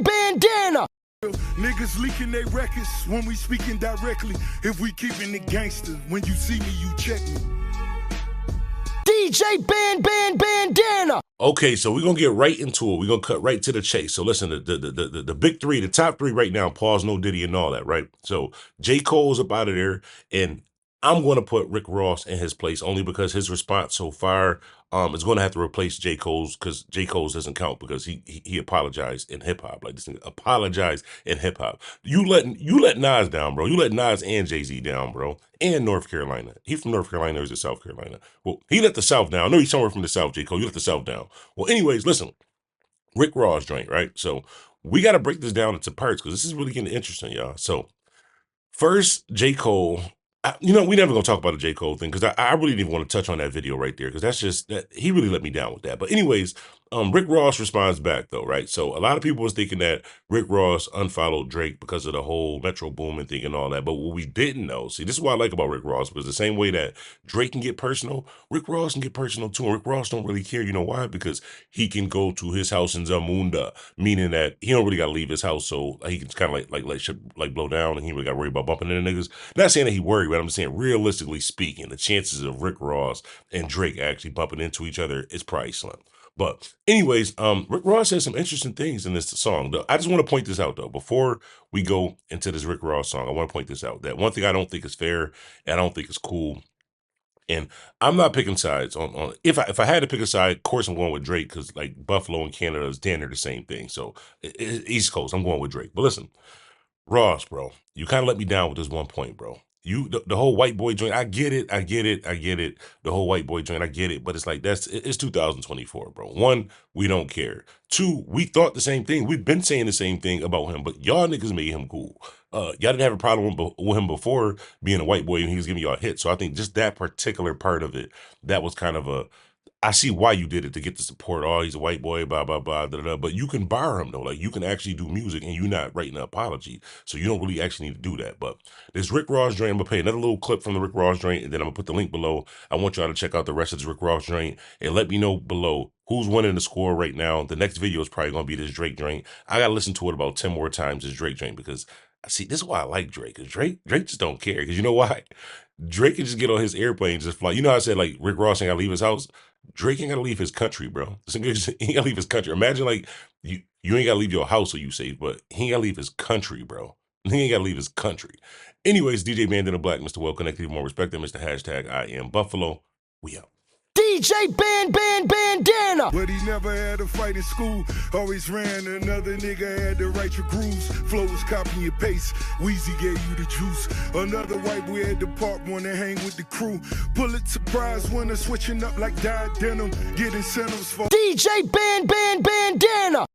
Bandana. Niggas leaking their records when we speaking directly. If we keeping it gangster, when you see me, you check me. Bandana. Okay, so we're gonna get right into it. We're gonna cut right to the chase. So listen, the big three, the top three right now, pause, no Diddy and all that, right? So JCole's up out of there, and I'm gonna put Rick Ross in his place only because his response so far is gonna have to replace JCole's, because JCole's doesn't count because he apologized in hip hop. Like, this thing apologized in hip hop. You let Nas down, bro. You let Nas and Jay-Z down, bro. And North Carolina. He from North Carolina or is it South Carolina? Well, he let the South down. I know he's somewhere from the South, JCole. You let the South down. Well, anyways, listen, Rick Ross joint, right? So we got to break this down into parts because this is really getting interesting, y'all. So first, J. Cole, we never gonna talk about the J. Cole thing because I really didn't even want to touch on that video right there because that's just that he really let me down with that. But anyways, Rick Ross responds back though, right? So a lot of people was thinking that Rick Ross unfollowed Drake because of the whole Metro Boomin thing and all that. But what we didn't know, see, this is what I like about Rick Ross, because the same way that Drake can get personal, Rick Ross can get personal too. And Rick Ross don't really care. You know why? Because he can go to his house in Zamunda, meaning that he don't really got to leave his house, so he can kind of let shit like blow down, and he really got to worry about bumping into niggas. Not saying that he worried, but I'm just saying realistically speaking, the chances of Rick Ross and Drake actually bumping into each other is probably slim. But anyways, Rick Ross says some interesting things in this song. I just want to point this out though. Before we go into this Rick Ross song, I want to point this out. That one thing I don't think is fair and I don't think is cool. And I'm not picking sides on if I had to pick a side, of course I'm going with Drake, because like Buffalo and Canada is damn near the same thing. So East Coast, I'm going with Drake. But listen, Ross, bro, you kind of let me down with this one point, bro. The whole white boy joint, I get it. The whole white boy joint, I get it. But it's like, it's 2024, bro. One, we don't care. Two, we thought the same thing. We've been saying the same thing about him, but y'all niggas made him cool. Y'all didn't have a problem with him before being a white boy and he was giving y'all hits. So I think just that particular part of it, that was kind of I see why you did it, to get the support. Oh, he's a white boy, blah, blah, blah, da, da, da. But you can bar him, though. Like, you can actually do music, and you're not writing an apology. So you don't really actually need to do that. But this Rick Ross joint, I'm going to play another little clip from the Rick Ross joint, and then I'm going to put the link below. I want y'all to check out the rest of this Rick Ross joint, and let me know below who's winning the score right now. The next video is probably going to be this Drake joint. I got to listen to it about 10 more times, this Drake joint, because, see, this is why I like Drake. Because Drake just don't care. Because you know why? Drake can just get on his airplane and just fly. You know how I said, like, Rick Ross ain't got to leave his house? Drake ain't got to leave his country, bro. He ain't got to leave his country. Imagine, like, you ain't got to leave your house so you safe, but he ain't got to leave his country, bro. He ain't got to leave his country. Anyways, DJ Bandana Black, Mr. Well Connected, even more respected, Mr. Hashtag IAmBuffalo. We out. Bandana. But he never had a fight in school. Always ran, another nigga had to write your grooves. Flow was copying your pace. Weezy gave you the juice. Another white boy at the park wanna hang with the crew. Pulitzer Prize winner, switching up like dyed denim. Get incentives for Bandana.